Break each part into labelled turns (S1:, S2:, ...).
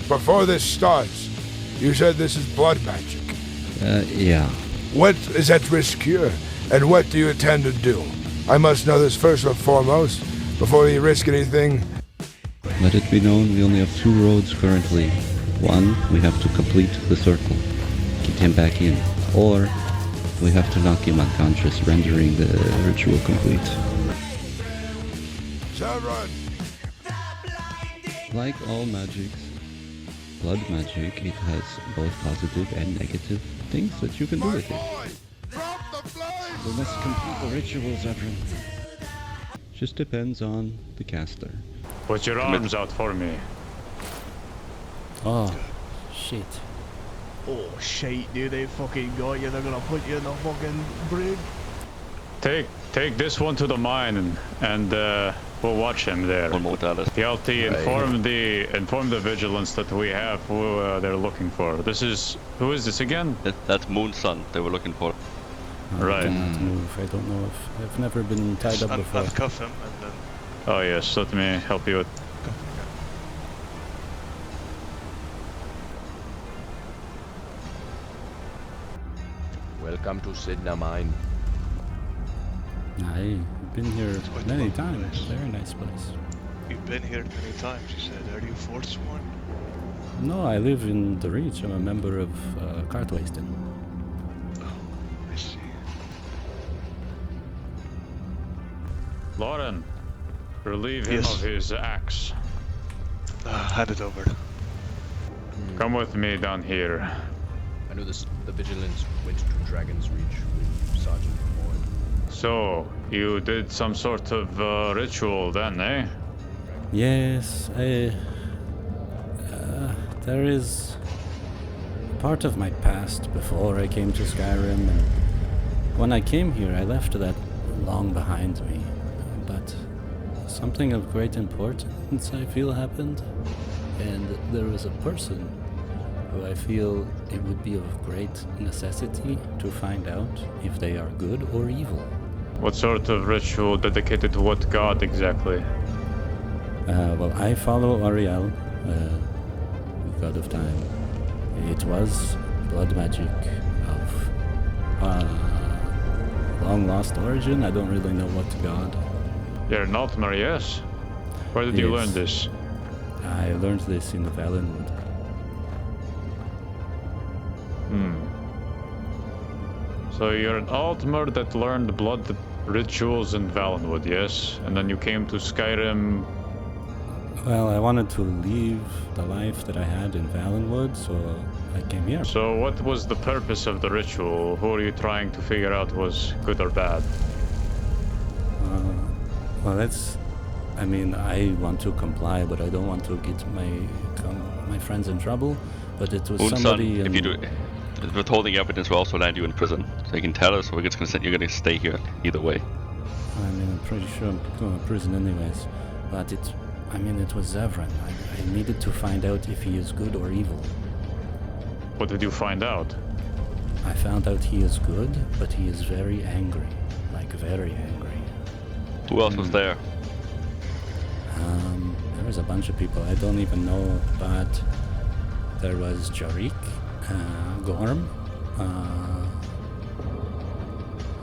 S1: before this starts, you said this is blood magic.
S2: Yeah.
S1: What is at risk here, and what do you intend to do? I must know this first and foremost, before you risk anything.
S2: Let it be known we only have two roads currently. One, we have to complete the circle, get him back in, or we have to knock him unconscious, rendering the ritual complete.
S1: Zevran!
S2: Like all magics, blood magic, it has both positive and negative things that you can do with it. We must complete the ritual, Zevran. Just depends on the caster.
S3: Put your arms out for me.
S4: Oh, shit.
S5: Oh shit, dude, they fucking got you. They're gonna put you in the fucking brig.
S3: Take this one to the mine and we'll watch him there. PLT, inform the vigilance that we have who they're looking for. Who is this again?
S6: That's Moonson they were looking for.
S3: Right.
S4: I cannot move. I don't know if I've never been tied up before.
S7: Uncuff him and then.
S3: Oh yes, let me help you with.
S8: Welcome to Charlemane.
S4: I've been here many times. Very nice place.
S7: You've been here many times, you said. Are you Forsworn?
S4: No, I live in the Reach. I'm a member of Karthwasten.
S7: Oh, I see.
S3: Lauren, relieve him
S7: Yes.
S3: of his axe.
S7: Hand it over.
S3: Come with me down here.
S8: I know the vigilance went to Dragon's Reach with Sergeant Moore.
S3: So, you did some sort of ritual then, eh?
S4: Yes, there is a part of my past before I came to Skyrim, and when I came here I left that long behind me. But something of great importance I feel happened, and there was a person who I feel it would be of great necessity to find out if they are good or evil.
S3: What sort of ritual dedicated to what god exactly?
S4: Well, I follow Ariel, god of time. It was blood magic of long lost origin. I don't really know what god.
S3: You're an Altmer, yes? Where did you
S4: Yes.
S3: learn this?
S4: I learned this in Valenwood.
S3: So you're an Altmer that learned blood rituals in Valenwood, yes? And then you came to Skyrim.
S4: Well, I wanted to leave the life that I had in Valenwood, so I came here.
S3: So what was the purpose of the ritual? Who are you trying to figure out was good or bad?
S4: Well, I mean, I want to comply, but I don't want to get my friends in trouble. But it was somebody.
S6: If you do, withholding evidence will also land you in prison. So you can tell us, or you're gonna stay here either way.
S4: I mean, I'm pretty sure I'm going to prison anyways. But it was Zevran. I needed to find out if he is good or evil.
S3: What did you find out?
S4: I found out he is good, but he is very angry. Like, very angry.
S6: Who else was there?
S4: There was a bunch of people I don't even know, but there was Jarik, Gorm,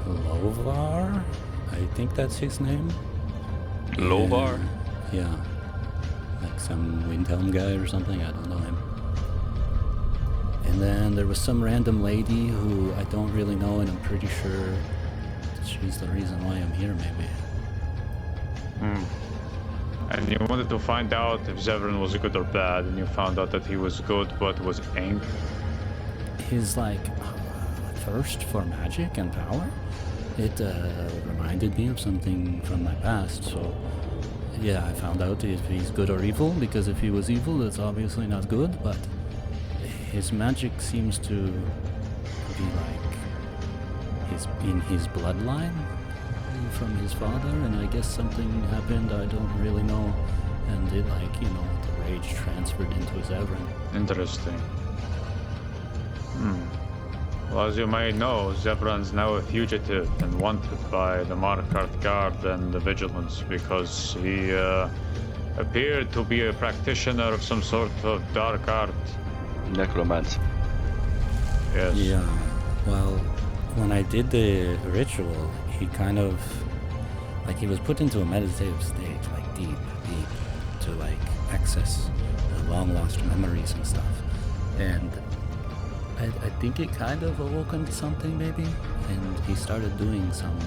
S4: Lovar, I think that's his name.
S6: Lovar?
S4: Yeah, like some Windhelm guy or something, I don't know him. And then there was some random lady who I don't really know, and I'm pretty sure she's the reason why I'm here, maybe.
S3: And you wanted to find out if Zevran was good or bad, and you found out that he was good but was angry.
S4: His thirst for magic and power, it reminded me of something from my past. So yeah, I found out if he's good or evil, because if he was evil, it's obviously not good, but his magic seems to be in his bloodline from his father, and I guess something happened, I don't really know, and it the rage transferred into Zevran.
S3: Interesting. Well, as you may know, Zevran's now a fugitive and wanted by the Markarth Guard and the Vigilance because he appeared to be a practitioner of some sort of dark art.
S6: Necromancer.
S3: Yes.
S4: Yeah, well, when I did the ritual, he kind of, like, he was put into a meditative state, like deep, to like access long lost memories and stuff. And I think it kind of awoke him to something maybe, and he started doing some,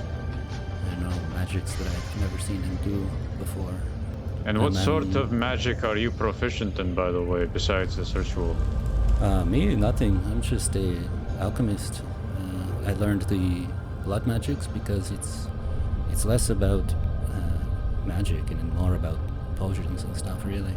S4: magics that I've never seen him do before.
S3: And what sort of magic are you proficient in, by the way, besides this ritual?
S4: Me, nothing. I'm just a alchemist. I learned the blood magics because it's less about magic and more about potions and stuff, really.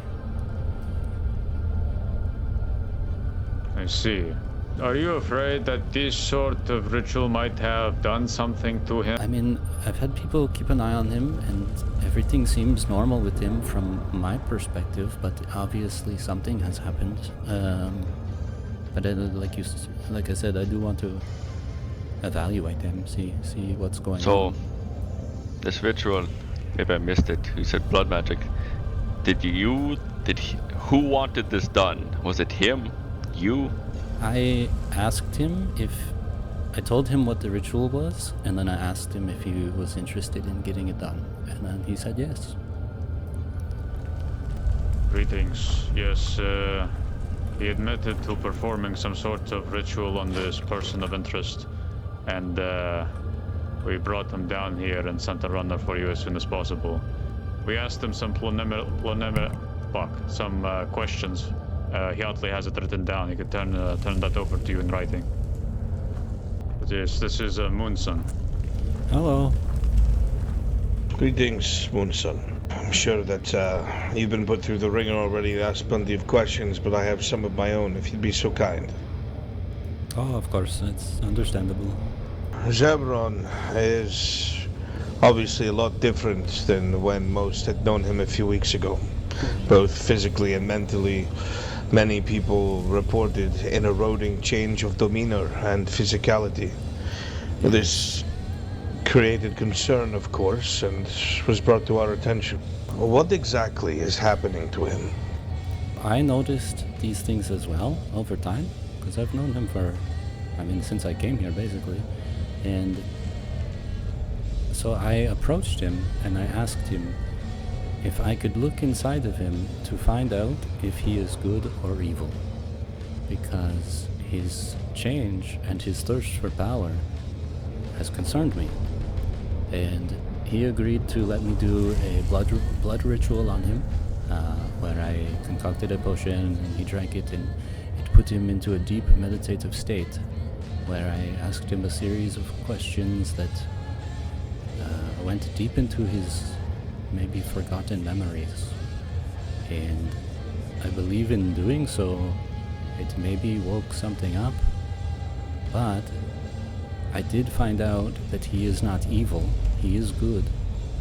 S3: I see. Are you afraid that this sort of ritual might have done something to him?
S4: I mean, I've had people keep an eye on him, and everything seems normal with him from my perspective, but obviously something has happened. But like I said, I do want to evaluate him, see what's going on.
S6: So, this ritual, maybe I missed it. You said blood magic. Who wanted this done? Was it him? You?
S4: I asked him I told him what the ritual was, and then I asked him if he was interested in getting it done, and then he said yes.
S3: Greetings. Yes, he admitted to performing some sort of ritual on this person of interest, and we brought him down here and sent a runner for you as soon as possible. We asked him some questions. Hjalti has it written down. He could turn that over to you in writing. But yes, this is Moonson.
S4: Hello.
S9: Greetings, Moonson. I'm sure that you've been put through the ringer already, asked plenty of questions, but I have some of my own, if you'd be so kind.
S4: Oh, of course, it's understandable.
S9: Zevran is obviously a lot different than when most had known him a few weeks ago, both physically and mentally. Many people reported an eroding change of demeanor and physicality. This created concern, of course, and was brought to our attention. What exactly is happening to him?
S4: I noticed these things as well over time, because I've known him since I came here, basically. And so I approached him and I asked him if I could look inside of him to find out if he is good or evil, because his change and his thirst for power has concerned me. And he agreed to let me do a blood ritual on him, where I concocted a potion and he drank it, and it put him into a deep meditative state, where I asked him a series of questions that went deep into his maybe forgotten memories. And I believe in doing so, it maybe woke something up, but I did find out that he is not evil, he is good.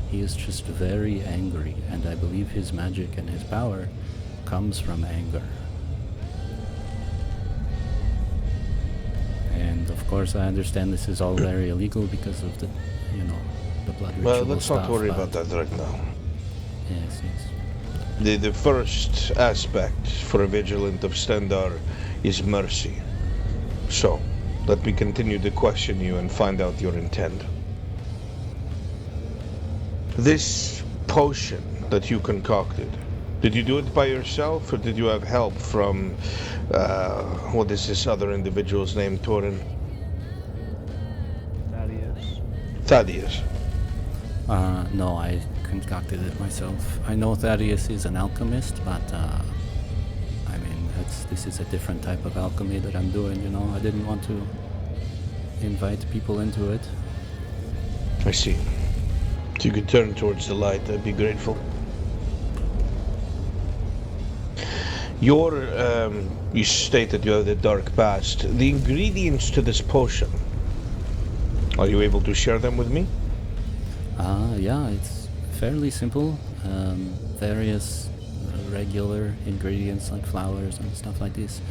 S4: He is just very angry, and I believe his magic and his power comes from anger. And of course I understand this is all very illegal because of the blood ritual.
S9: Well, let's not worry about that right now.
S4: Yes.
S9: The first aspect for a vigilant of Stendar is mercy. So, let me continue to question you and find out your intent. This potion that you concocted, did you do it by yourself, or did you have help from, what is this other individual's name, Torin? Thaddeus.
S4: No, I concocted it myself. I know Thaddeus is an alchemist, but this is a different type of alchemy that I'm doing, I didn't want to invite people into it.
S9: I see. If you could turn towards the light, I'd be grateful. You state that you have the dark past. The ingredients to this potion, are you able to share them with me?
S4: Yeah, it's fairly simple. Various regular ingredients like flowers and stuff like this.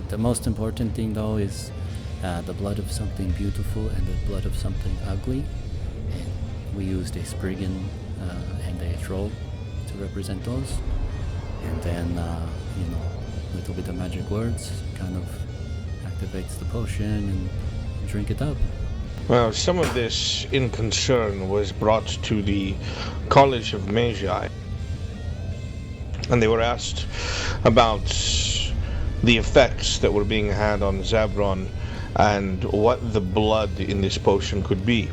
S4: The most important thing though is the blood of something beautiful and the blood of something ugly. And we used a spriggan and a troll to to represent those. And then, you know, a little bit of magic words kind of activates the potion and drink it up.
S9: Well, some of this in concern was brought to the College of Magi, and they were asked about the effects that were being had on Zevran and what the blood in this potion could be.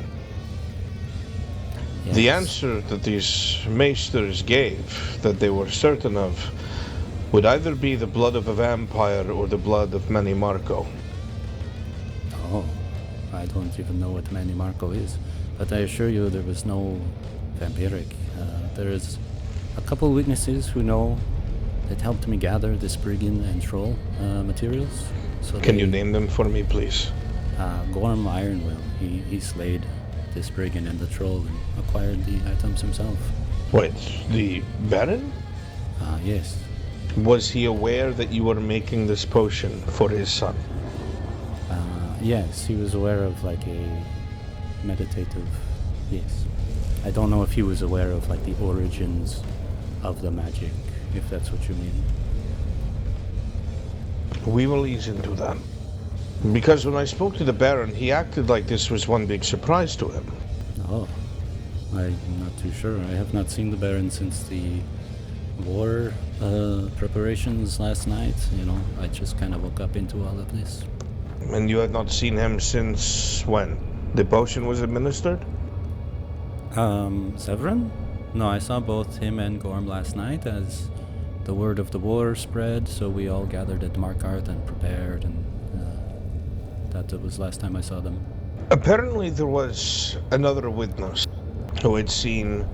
S4: Yes.
S9: The answer that these maesters gave, that they were certain of, would either be the blood of a vampire or the blood of Manny Marco.
S4: Oh, I don't even know what Manny Marco is, but I assure you there was no vampiric. There is a couple witnesses who know that helped me gather this brigand and troll materials. So
S9: Can you name them for me, please?
S4: Gorm Ironwill. He slayed this brigand and the troll and acquired the items himself.
S9: Wait, the Baron?
S4: Yes.
S9: Was he aware that you were making this potion for his son?
S4: Yes, he was aware of like a meditative... Yes. I don't know if he was aware of like the origins of the magic, if that's what you mean.
S9: We will ease into that. Because when I spoke to the Baron, he acted like this was one big surprise to him.
S4: Oh, I'm not too sure. I have not seen the Baron since the war preparations last night. You know, I just kind of woke up into all of this.
S9: And you had not seen him since when? The potion was administered?
S4: Zevran? No, I saw both him and Gorm last night as the word of the war spread, so we all gathered at Markarth and prepared, and that was last time I saw them.
S9: Apparently there was another witness who had seen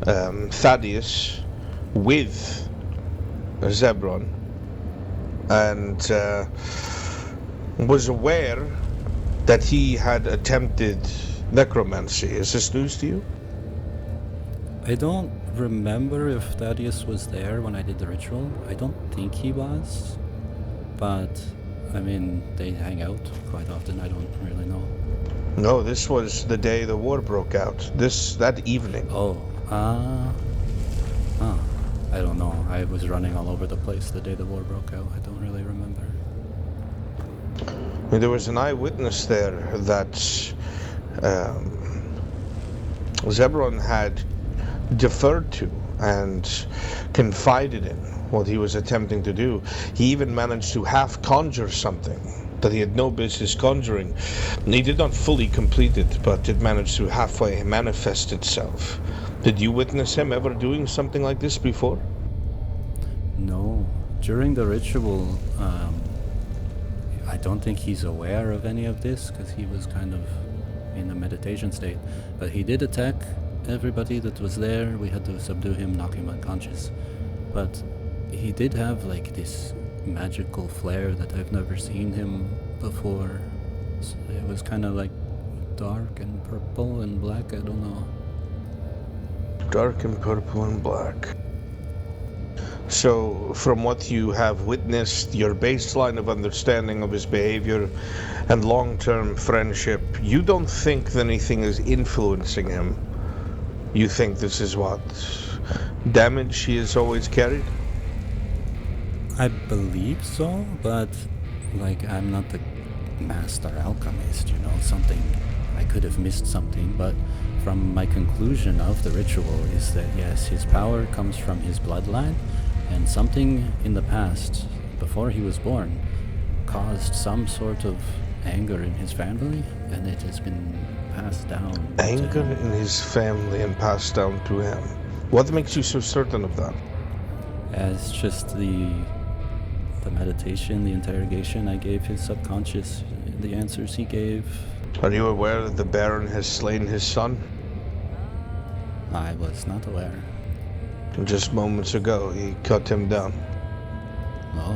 S9: Thaddeus with Zevran and was aware that he had attempted necromancy. Is this news to you?
S4: I don't remember if Thaddeus was there when I did the ritual. I don't think he was, but I mean, they hang out quite often. I don't really know.
S9: No, this was the day the war broke out. That evening.
S4: Oh, I don't know. I was running all over the place the day the war broke out. I don't really remember.
S9: There was an eyewitness there that Zevran had deferred to and confided in what he was attempting to do. He even managed to half conjure something that he had no business conjuring. He did not fully complete it, but it managed to halfway manifest itself. Did you witness him ever doing something like this before?
S4: No. During the ritual, I don't think he's aware of any of this because he was kind of in a meditation state. But he did attack everybody that was there. We had to subdue him, knock him unconscious. But he did have like this magical flair that I've never seen him before. So it was kind of like dark and purple and black, I don't know.
S9: Dark and purple and black. So, from what you have witnessed, your baseline of understanding of his behavior and long-term friendship, you don't think that anything is influencing him. You think this is what damage he has always carried?
S4: I believe so, but like I'm not the master alchemist, you know, something, I could have missed something, but from my conclusion of the ritual is that yes, his power comes from his bloodline, and something in the past, before he was born, caused some sort of anger in his family, and it has been passed down.
S9: Anger in his family and passed down to him. What makes you so certain of that?
S4: As just the meditation, the interrogation I gave his subconscious, the answers he gave.
S9: Are you aware that the Baron has slain his son?
S4: I was not aware.
S9: Just moments ago, he cut him down.
S4: Oh.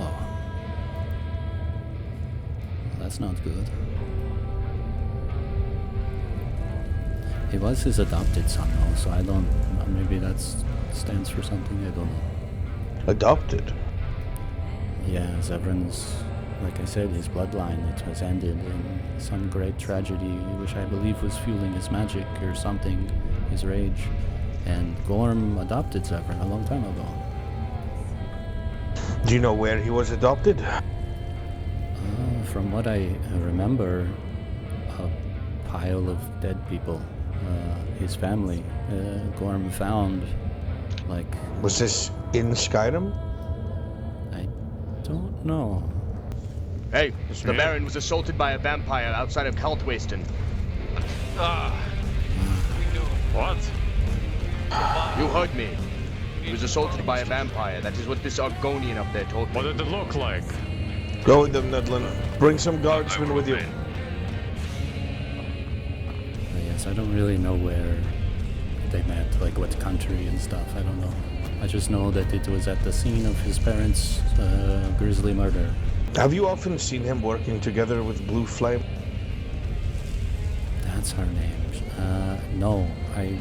S4: Well, that's not good. He was his adopted son, though, so I don't... Maybe that stands for something, I don't know.
S9: Adopted?
S4: Yeah, Zevran's, like I said, his bloodline, it was ended in some great tragedy, which I believe was fueling his magic or something, his rage. And Gorm adopted Zevran a long time ago.
S9: Do you know where he was adopted?
S4: From what I remember, a pile of dead people. His family, Gorm found, like...
S9: Was this in Skyrim?
S4: I don't know.
S8: Hey, the Baron was assaulted by a vampire outside of Karthwasten.
S3: What?
S8: You heard me. He was assaulted by a vampire. That is what this Argonian up there told me.
S3: What did it look like?
S9: Go with them, Nedlin. Bring some guardsmen with you.
S4: Yes, I don't really know where they met, like what country and stuff. I don't know. I just know that it was at the scene of his parents' grisly murder.
S9: Have you often seen him working together with Blue Flame?
S4: That's her name. No, I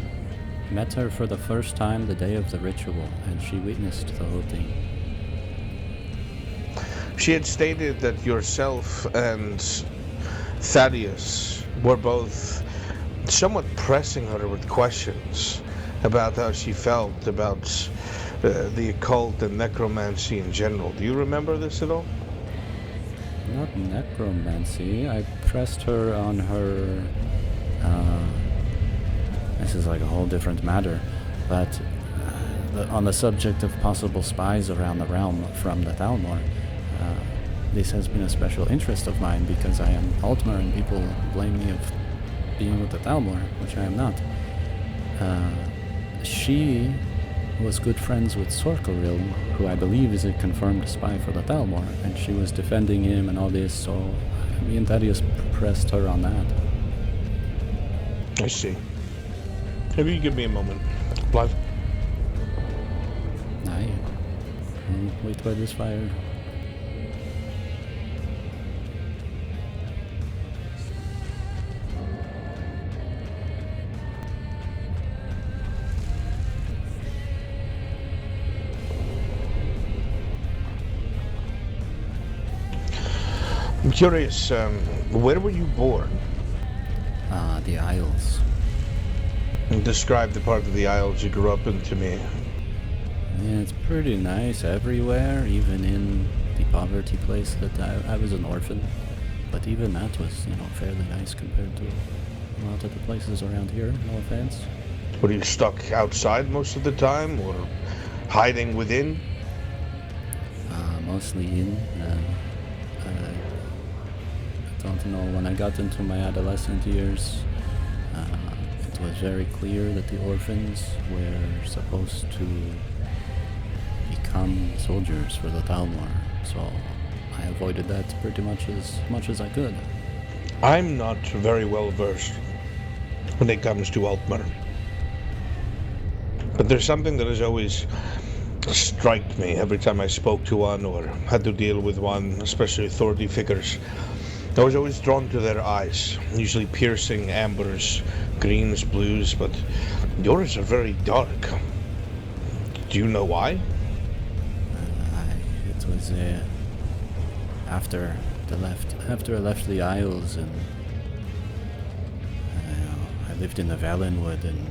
S4: met her for the first time the day of the ritual, and she witnessed the whole thing.
S9: She had stated that yourself and Thaddeus were both somewhat pressing her with questions about how she felt about the occult and necromancy in general. Do you remember this at all?
S4: Not necromancy. I pressed her on her... this is like a whole different matter, but on the subject of possible spies around the realm from the Thalmor. This has been a special interest of mine because I am Altmer and people blame me of being with the Thalmor, which I am not. She was good friends with Sorkaril, who I believe is a confirmed spy for the Thalmor, and she was defending him and all this, so me and Thaddeus pressed her on that.
S9: I see. Maybe you give me a moment. Blood.
S4: Aye. Wait by this fire.
S9: I'm curious, where were you born?
S4: The Isles.
S9: Describe the part of the Isles you grew up in to me.
S4: Yeah, it's pretty nice everywhere, even in the poverty place that I was an orphan. But even that was, fairly nice compared to a lot of the places around here, no offense.
S9: Were you stuck outside most of the time, or hiding within?
S4: Mostly in. I don't know, when I got into my adolescent years, it was very clear that the orphans were supposed to become soldiers for the Thalmor, so I avoided that pretty much as I could.
S9: I'm not very well versed when it comes to Altmer. But there's something that has always struck me every time I spoke to one or had to deal with one, especially authority figures. I was always drawn to their eyes, usually piercing ambers, greens, blues, but yours are very dark. Do you know why?
S4: It was after I left the Isles, and I lived in the Valenwood, and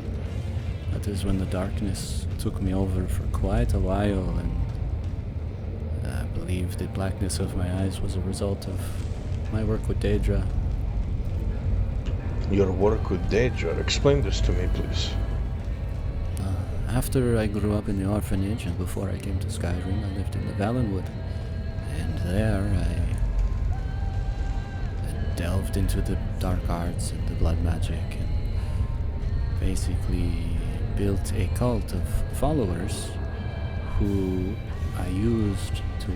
S4: that is when the darkness took me over for quite a while, and I believe the blackness of my eyes was a result of my work with Daedra.
S9: Your work with Daedra? Explain this to me, please.
S4: After I grew up in the orphanage and before I came to Skyrim, I lived in the Valenwood. And there I delved into the dark arts and the blood magic and basically built a cult of followers who I used to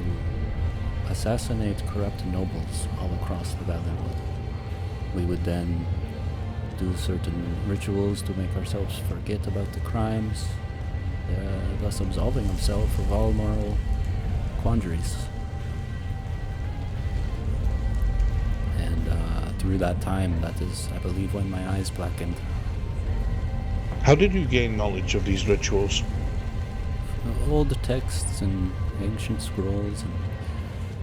S4: assassinate corrupt nobles all across the Valenwood. We would then do certain rituals to make ourselves forget about the crimes, thus absolving ourselves of all moral quandaries. And through that time, that is, I believe, when my eyes blackened.
S9: How did you gain knowledge of these rituals?
S4: Old texts and ancient scrolls and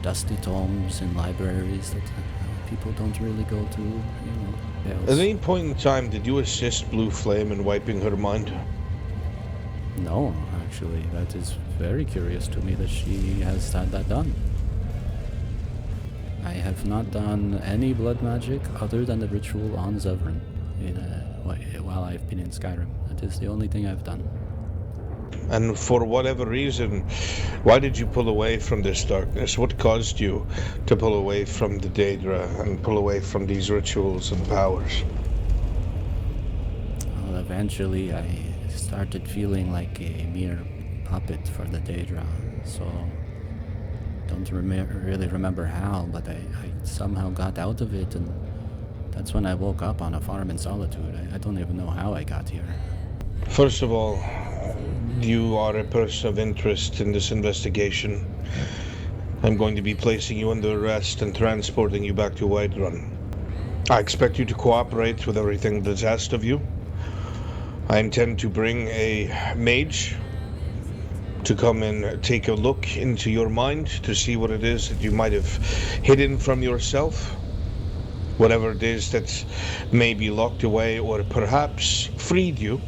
S4: dusty tomes in libraries that people don't really go to,
S9: At any point in time, did you assist Blue Flame in wiping her mind?
S4: No, actually, that is very curious to me that she has had that done. I have not done any blood magic other than the ritual on Zevran while I've been in Skyrim. That is the only thing I've done.
S9: And for whatever reason, why did you pull away from this darkness? What caused you to pull away from the Daedra and pull away from these rituals and powers?
S4: Well, eventually I started feeling like a mere puppet for the Daedra, so don't really remember how, but I somehow got out of it, and that's when I woke up on a farm in Solitude. I don't even know how I got here.
S9: First of all, you are a person of interest in this investigation. I'm going to be placing you under arrest and transporting you back to Whiterun. I expect you to cooperate with everything that's asked of you. I intend to bring a mage to come and take a look into your mind to see what it is that you might have hidden from yourself. Whatever it is that may be locked away or perhaps freed you.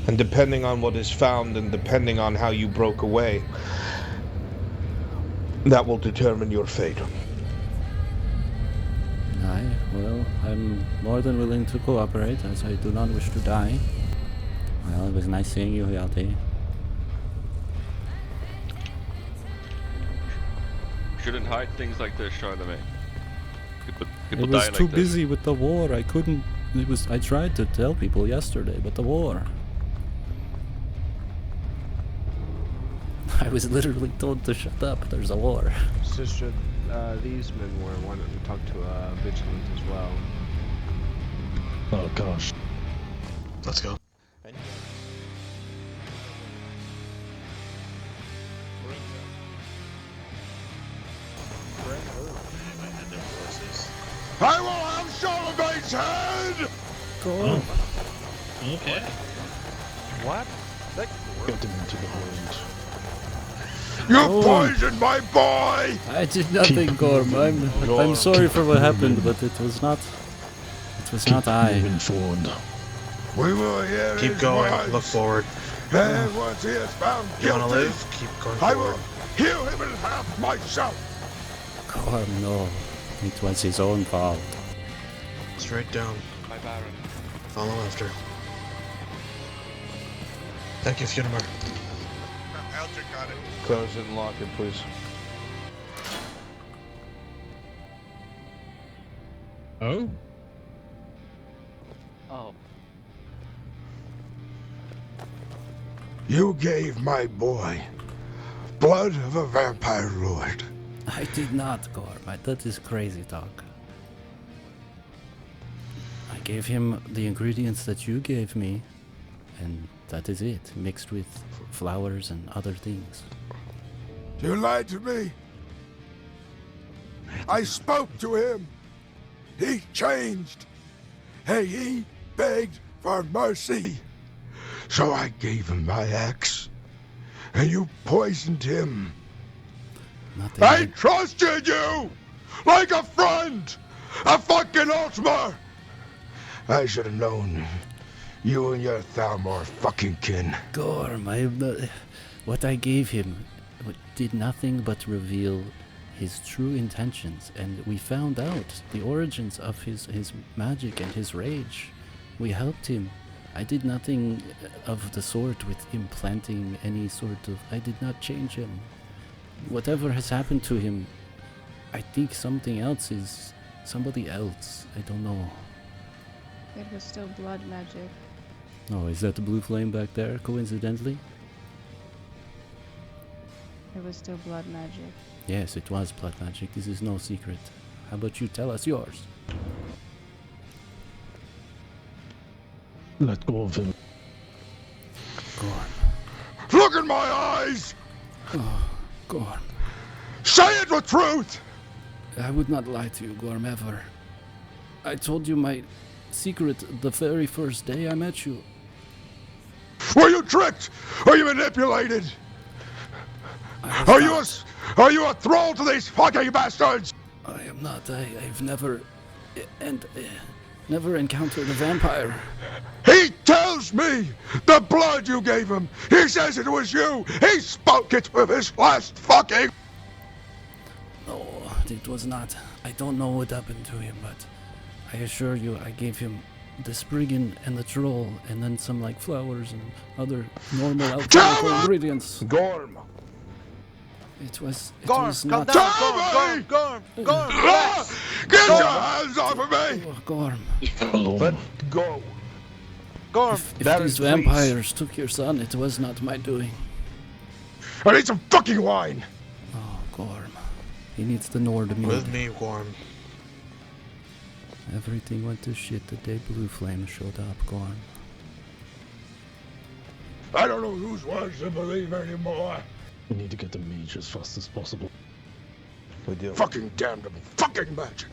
S9: And depending on what is found and depending on how you broke away, that will determine your fate.
S4: Aye, well, I'm more than willing to cooperate, as I do not wish to die. Well, it was nice seeing you, Hjalti.
S6: Shouldn't hide things like this, Charlemane. People
S4: I was
S6: die
S4: too
S6: like this.
S4: busy with the war. I couldn't. I tried to tell people yesterday, but the war. I was literally told to shut up. There's a war.
S8: Sister, these men were wanting to talk to a vigilant as well.
S10: Oh gosh. Let's go.
S1: I will have Charlemagne's head!
S10: Oh. Okay.
S7: What?
S10: Got them into the hold.
S1: You poisoned my boy!
S4: I did nothing, Gorm. I'm sorry for what happened, but it was not I.
S10: Moving forward.
S1: We will hear
S11: Keep
S1: his
S11: going.
S1: words.
S11: Look forward.
S1: And once he is found
S11: You wanna
S1: guilty,
S11: live? Keep going
S1: I
S11: forward.
S1: will heal him in half myself.
S4: Gorm, no. It was his own fault.
S11: Straight down.
S7: My Baron.
S11: Follow after. Thank you, Funemer.
S1: Got it.
S9: Close it and lock it, please.
S10: Oh?
S7: Oh.
S1: You gave my boy blood of a vampire lord.
S4: I did not, Gorm. That is crazy talk. I gave him the ingredients that you gave me, and that is it, mixed with flowers and other things.
S1: You lied to me. I spoke to him. He changed. And he begged for mercy. So I gave him my axe. And you poisoned him.
S4: Nothing.
S1: I trusted you! Like a friend! A fucking Ultimar! I should have known. You and your Thalmor fucking kin.
S4: Gorm, what I gave him did nothing but reveal his true intentions, and we found out the origins of his magic and his rage. We helped him. I did nothing of the sort with implanting any sort of... I did not change him. Whatever has happened to him, I think something else is... somebody else. I don't know.
S12: It was still blood magic.
S4: Oh, is that the blue flame back there, coincidentally?
S12: It was still blood magic.
S4: Yes, it was blood magic. This is no secret. How about you tell us yours?
S10: Let go of him.
S4: Gorm.
S1: Look in my eyes!
S4: Oh, Gorm.
S1: Say it with truth!
S4: I would not lie to you, Gorm, ever. I told you my secret the very first day I met you.
S1: Were you tricked? Are you manipulated? Are you a thrall to these fucking bastards?
S4: I am not. I've never... And Never encountered a vampire.
S1: He tells me the blood you gave him. He says it was you. He spoke it with his last fucking...
S4: No, it was not. I don't know what happened to him, but I assure you I gave him the spriggan and the troll and then some like flowers and other normal alchemical ingredients.
S9: Gorm!
S4: It was
S8: Gorm,
S4: not...
S8: come down! Gorm! Relax!
S1: Get your hands off of me!
S4: Oh, Gorm.
S9: Let go.
S8: Gorm!
S4: If these vampires took your son, it was not my doing.
S1: I need some fucking wine!
S4: Oh, Gorm. He needs the Nord mead.
S11: With me, Gorm.
S4: Everything went to shit the day Blue Flame showed up, Gorm.
S1: I don't know whose words to believe anymore.
S10: We need to get the mage as fast as possible.
S9: We do.
S1: Fucking damn them. Fucking magic.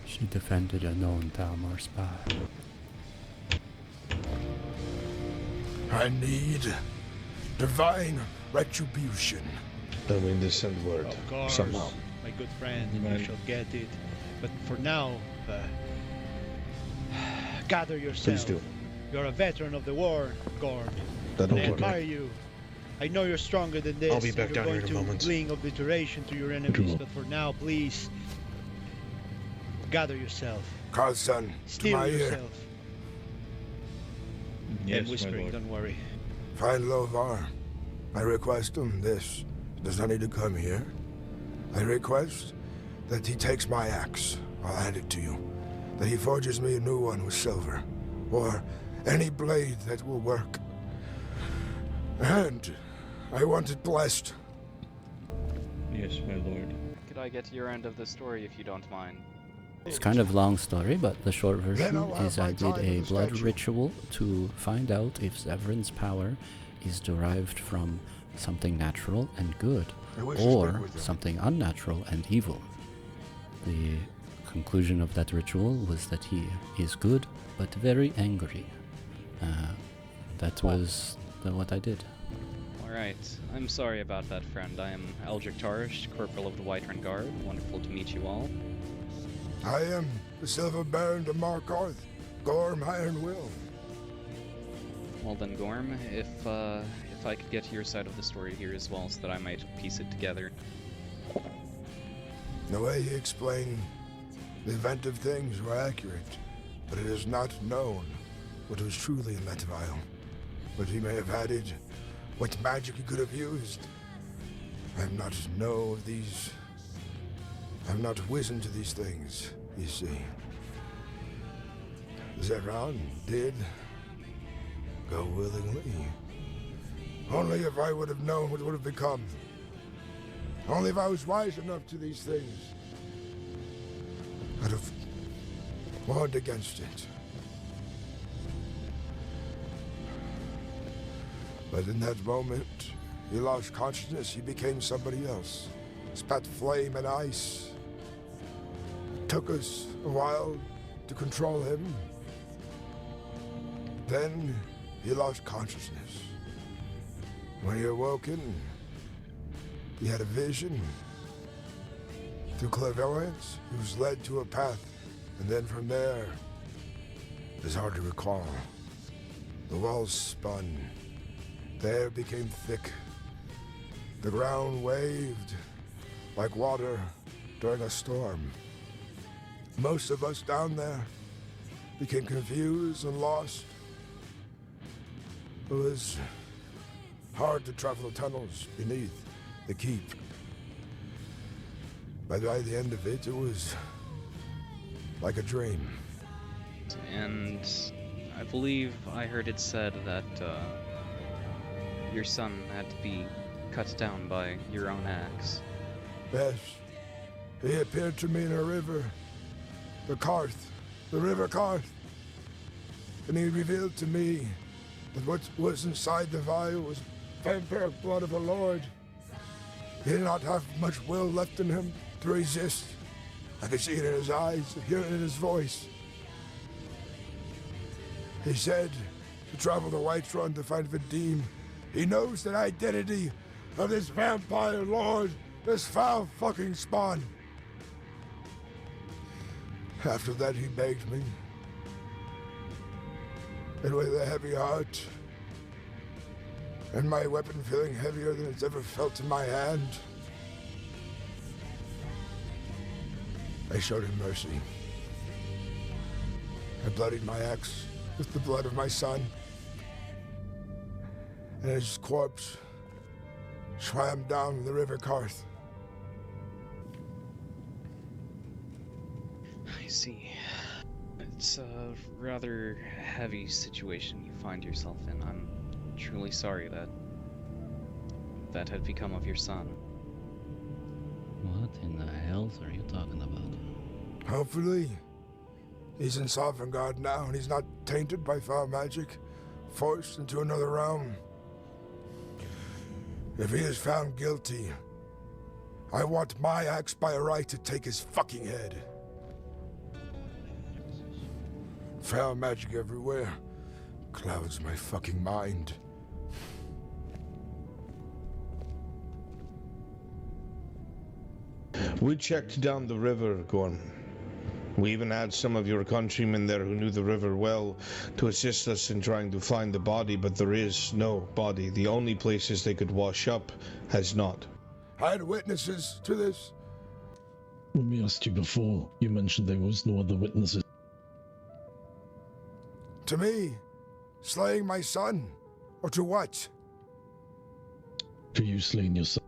S4: She defended a known Talmar spy.
S1: I need divine retribution.
S9: Then we descend word.
S13: Of course,
S9: Somehow.
S13: my good friend, you shall get it. But for now, gather yourself.
S9: Please do.
S13: You're a veteran of the war, Gorm.
S9: That
S13: I
S9: don't work.
S13: admire you. I know you're stronger than this.
S11: I'll be back
S13: You're
S11: down here
S13: going
S11: in a moment.
S13: to bring obliteration to your enemies, but for now, please, gather yourself.
S1: Carlson, to
S13: Steel
S1: my ear.
S13: yourself.
S10: Yes,
S13: And
S10: my
S13: whispering,
S10: lord.
S13: don't worry.
S1: Find Lovar. I request him this. Does not need to come here. I request that he takes my axe. I'll hand it to you. That he forges me a new one with silver. Or any blade that will work. And I want it blessed.
S10: Yes, my lord.
S14: Could I get your end of the story if you don't mind?
S4: It's kind of long story, but the short version
S1: Then I'll have
S4: is
S1: my
S4: I did
S1: time
S4: a
S1: in the
S4: blood
S1: statue.
S4: ritual to find out if Zevran's power is derived from something natural and good,
S1: I wish to speak
S4: or
S1: with you.
S4: something unnatural and evil. The conclusion of that ritual was that he is good, but very angry. That was what I did.
S14: Alright, I'm sorry about that, friend. I am Eldrick Tarish, Corporal of the Whiterun Guard. Wonderful to meet you all.
S1: I am the Silver Baron of Markarth, Gorm Ironwill.
S14: Well then, Gorm, if I could get your side of the story here as well, so that I might piece it together.
S1: The way he explained the event of things were accurate, but it is not known what was truly in that vial. What he may have added, what magic he could have used. I am not know of these. I'm not whizzing to these things, you see. Zevran did go willingly. Only if I would have known what it would have become. Only if I was wise enough to these things. I'd have warned against it. But in that moment, he lost consciousness. He became somebody else. Spat flame and ice. It took us a while to control him. Then he lost consciousness. When he awoken, he had a vision. Through clairvoyance, he was led to a path, and then from there, it's hard to recall. The walls spun. The air became thick. The ground waved like water during a storm. Most of us down there became confused and lost. It was hard to travel the tunnels beneath the keep. But by the end of it, it was like a dream.
S14: And I believe I heard it said that your son had to be cut down by your own axe.
S1: Yes, he appeared to me in a river, the Karth, the river Karth. And he revealed to me that what was inside the vial was vampire blood of the Lord. He did not have much will left in him to resist. I could see it in his eyes, hear it in his voice. He said to travel the Whiterun to find Vadim. He knows the identity of this vampire lord, this foul fucking spawn. After that, he begged me. And with a heavy heart, and my weapon feeling heavier than it's ever felt in my hand, I showed him mercy. I bloodied my axe with the blood of my son, and his corpse swam down the river Karth.
S14: I see. It's a rather heavy situation you find yourself in. I'm truly sorry that had become of your son.
S2: What in the hells are you talking about?
S1: Hopefully, he's in Sovngarde now, and he's not tainted by foul magic, forced into another realm. If he is found guilty, I want my axe by right to take his fucking head. Foul magic everywhere clouds my fucking mind.
S9: We checked down the river, Gorm. We even had some of your countrymen there who knew the river well to assist us in trying to find the body, but there is no body. The only places they could wash up has not.
S1: I had witnesses to this.
S10: When we asked you before, you mentioned there was no other witnesses.
S1: To me, slaying my son, or to what?
S10: To you slaying your son.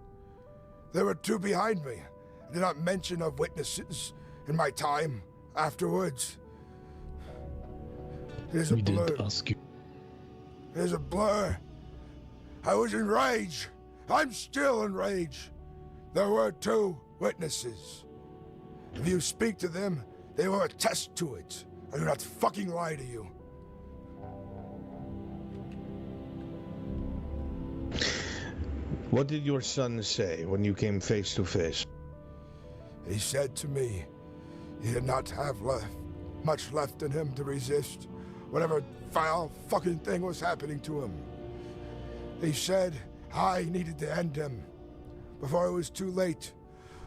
S1: There were two behind me. I did not mention of witnesses in my time afterwards. It is a blur.
S10: We did ask you.
S1: It is a blur. I was in rage. I'm still in rage. There were two witnesses. If you speak to them, they will attest to it. I do not fucking lie to you.
S9: What did your son say when you came face to face?
S1: He said to me he did not have much left in him to resist whatever foul fucking thing was happening to him. He said I needed to end him before it was too late,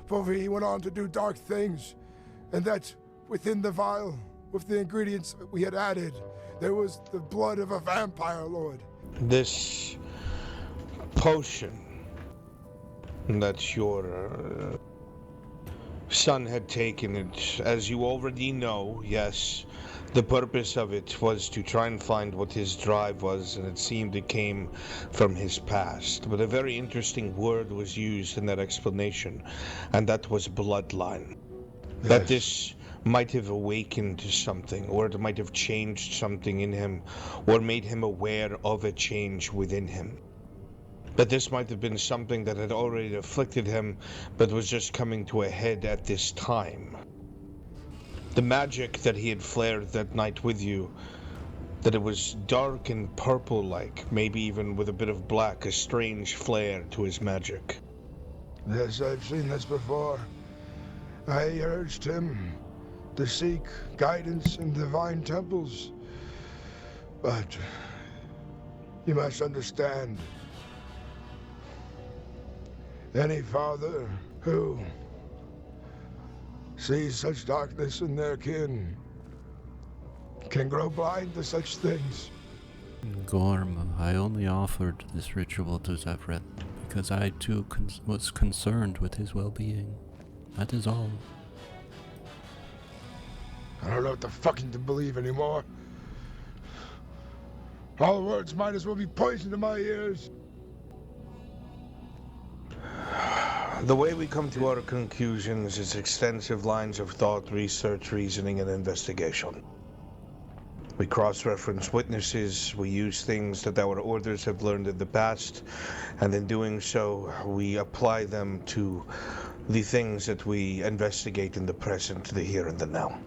S1: before he went on to do dark things, and that within the vial, with the ingredients we had added, there was the blood of a vampire lord.
S9: This potion that your son had taken, it, as you already know, yes, the purpose of it was to try and find what his drive was, and it seemed it came from his past. But a very interesting word was used in that explanation, and that was bloodline. Yes. That this might have awakened to something, or it might have changed something in him, or made him aware of a change within him. That this might have been something that had already afflicted him, but was just coming to a head at this time. The magic that he had flared that night with you, that it was dark and purple-like, maybe even with a bit of black, a strange flare to his magic.
S1: Yes, I've seen this before. I urged him to seek guidance in divine temples. But you must understand, any father who sees such darkness in their kin can grow blind to such things.
S4: Gorm, I only offered this ritual to Zevran because I too was concerned with his well-being. That is all.
S1: I don't know what the fucking to believe anymore. All words might as well be poison to my ears.
S9: The way we come to our conclusions is extensive lines of thought, research, reasoning, and investigation. We cross-reference witnesses, we use things that our orders have learned in the past, and in doing so, we apply them to the things that we investigate in the present, the here and the now.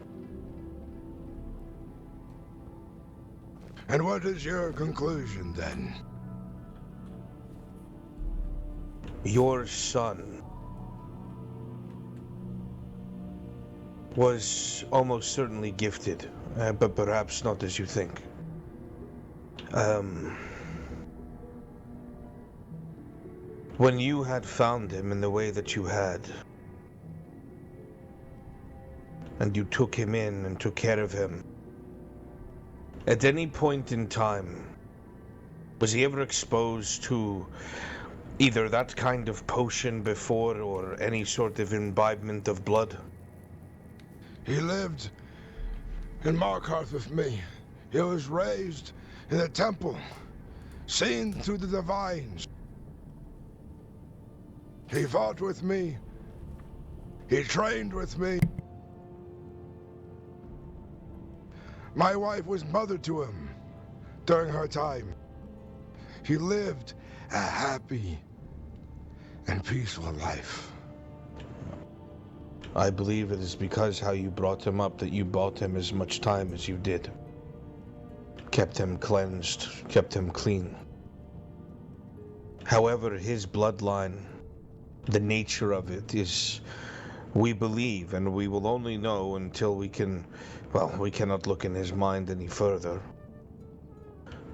S1: And what is your conclusion, then?
S9: Your son was almost certainly gifted, but perhaps not as you think. When you had found him in the way that you had, and you took him in and took care of him. At any point in time, was he ever exposed to either that kind of potion before or any sort of imbibement of blood?
S1: He lived in Markarth with me. He was raised in the temple, seen through the divines. He fought with me. He trained with me. My wife was mother to him during her time. He lived a happy and peaceful life.
S9: I believe it is because how you brought him up that you bought him as much time as you did. Kept him cleansed, kept him clean. However, his bloodline, the nature of it is, we believe, and we will only know until we can, well, we cannot look in his mind any further,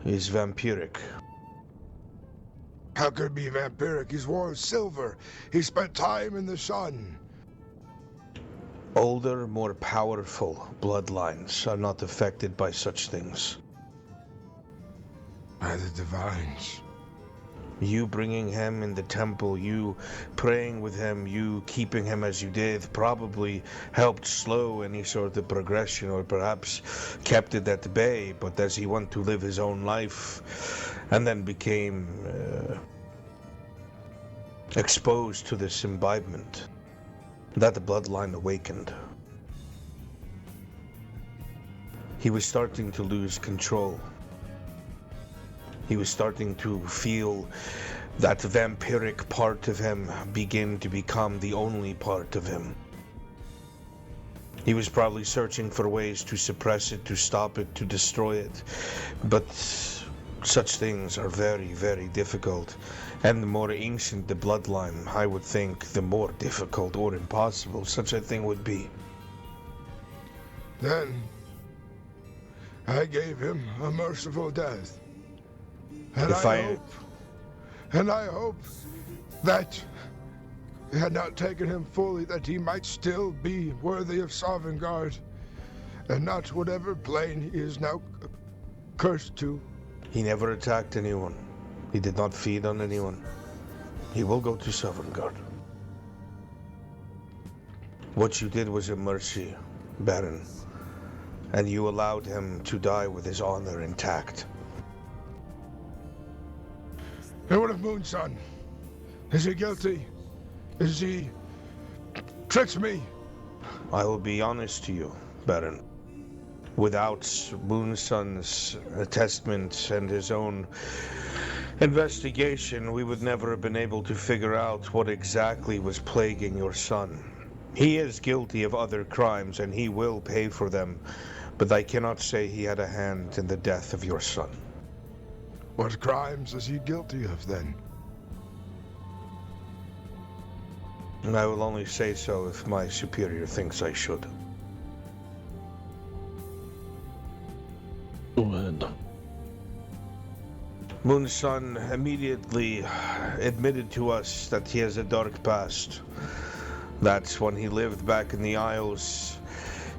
S9: is vampiric.
S1: How could it be vampiric? He's worn silver. He spent time in the sun.
S9: Older, more powerful bloodlines are not affected by such things.
S1: By the divines.
S9: You bringing him in the temple, you praying with him, you keeping him as you did, probably helped slow any sort of progression, or perhaps kept it at bay. But as he went to live his own life and then became exposed to this imbibement, that the bloodline awakened. He was starting to lose control. He was starting to feel that vampiric part of him begin to become the only part of him. He was probably searching for ways to suppress it, to stop it, to destroy it. But such things are very, very difficult. And the more ancient the bloodline, I would think, the more difficult or impossible such a thing would be.
S1: Then, I gave him a merciful death. And I hope that had not taken him fully, that he might still be worthy of Sovngarde, and not whatever plane he is now cursed to.
S9: He never attacked anyone. He did not feed on anyone. He will go to Sovngarde. What you did was a mercy, Baron, and you allowed him to die with his honor intact.
S1: And what of Moonson? Is he guilty? Is he tricked me?
S9: I will be honest to you, Baron. Without Moonson's attestment and his own investigation, we would never have been able to figure out what exactly was plaguing your son. He is guilty of other crimes and he will pay for them, but I cannot say he had a hand in the death of your son.
S1: What crimes is he guilty of, then?
S9: And I will only say so if my superior thinks I should.
S10: Go ahead.
S9: Moonson immediately admitted to us that he has a dark past. That's when he lived back in the Isles.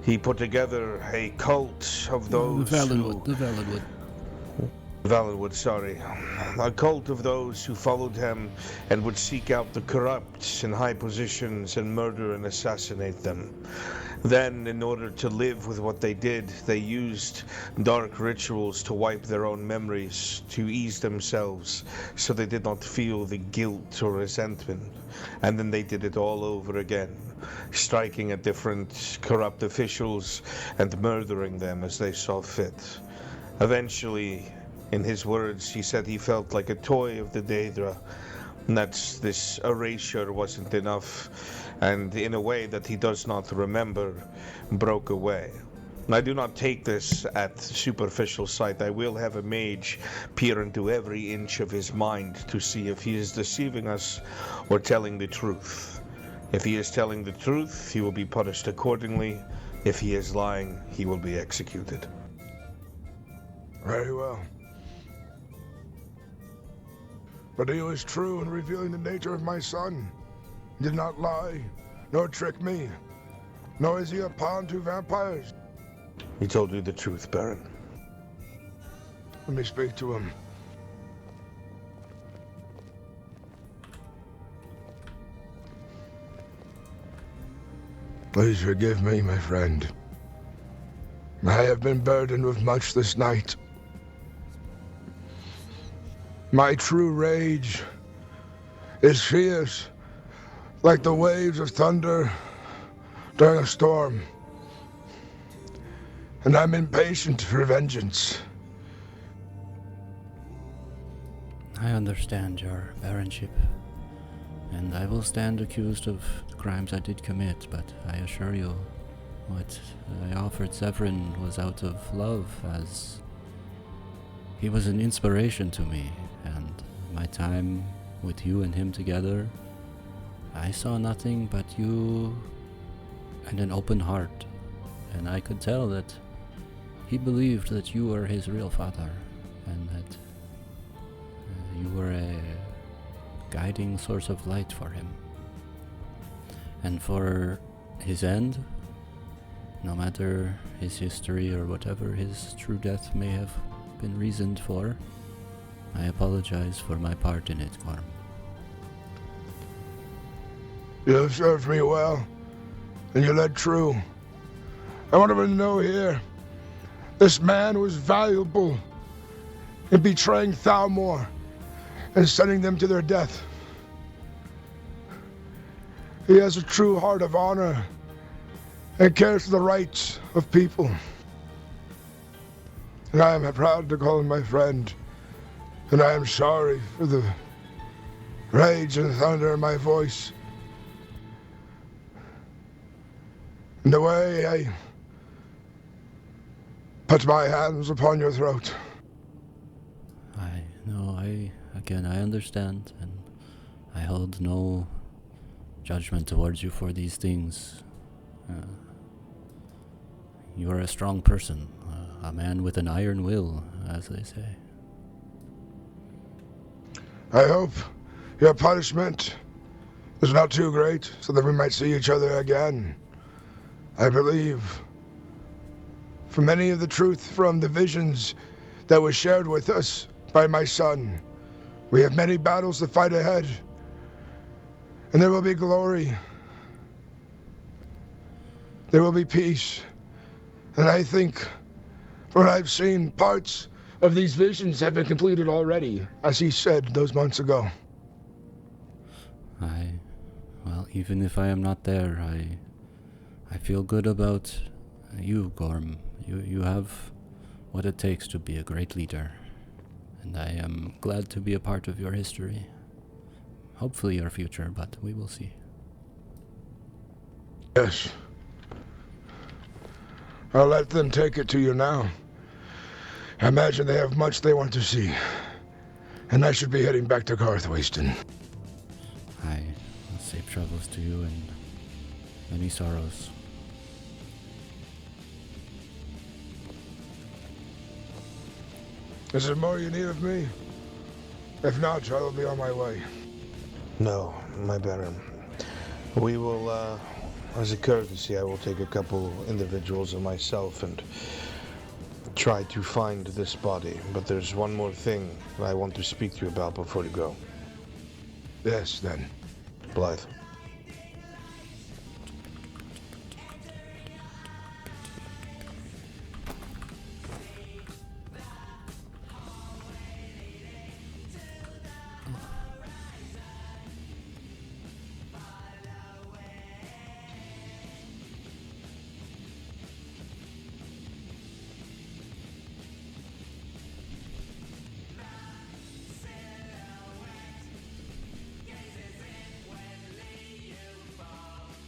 S9: He put together a cult of those
S10: The
S9: Valenwood, sorry. A cult of those who followed him and would seek out the corrupt in high positions and murder and assassinate them. Then, in order to live with what they did, they used dark rituals to wipe their own memories, to ease themselves, so they did not feel the guilt or resentment. And then they did it all over again, striking at different corrupt officials and murdering them as they saw fit. Eventually, in his words, he said he felt like a toy of the Daedra, and that this erasure wasn't enough, and in a way that he does not remember, broke away. I do not take this at superficial sight. I will have a mage peer into every inch of his mind to see if he is deceiving us or telling the truth. If he is telling the truth, he will be punished accordingly. If he is lying, he will be executed.
S1: Very well. But he was true in revealing the nature of my son. He did not lie, nor trick me. Nor is he a pawn to vampires.
S9: He told you the truth, Baron.
S1: Let me speak to him. Please forgive me, my friend. I have been burdened with much this night. My true rage is fierce, like the waves of thunder during a storm. And I'm impatient for vengeance.
S4: I understand your baronship, and I will stand accused of the crimes I did commit, but I assure you, what I offered Zevran was out of love, as he was an inspiration to me, and my time with you and him together, I saw nothing but you and an open heart, and I could tell that he believed that you were his real father, and that you were a guiding source of light for him. And for his end, no matter his history or whatever his true death may have been reasoned for, I apologize for my part in it, Gorm.
S1: You have served me well, and you led true. I want everyone to know here, this man was valuable in betraying Thalmor and sending them to their death. He has a true heart of honor and cares for the rights of people. And I am proud to call him my friend, and I am sorry for the rage and thunder in my voice, and the way I put my hands upon your throat.
S4: I understand, and I hold no judgment towards you for these things. You are a strong person, a man with an iron will, as they say.
S1: I hope your punishment is not too great, so that we might see each other again. I believe, from many of the truth from the visions that was shared with us by my son, we have many battles to fight ahead, and there will be glory. There will be peace, and I think, from what I've seen, parts of these visions have been completed already, as he said those months ago.
S4: Well, even if I am not there, I feel good about you, Gorm. You have what it takes to be a great leader, and I am glad to be a part of your history. Hopefully your future, but we will see.
S1: Yes. I'll let them take it to you now. I imagine they have much they want to see, and I should be heading back to Karthwasten.
S4: Safe travels to you, and many sorrows.
S1: Is there more you need of me? If not, I will be on my way.
S9: No, my Baron. We will, as a courtesy, I will take a couple individuals and myself and try to find this body. But there's one more thing that I want to speak to you about before you go.
S1: Yes, then.
S9: Blythe.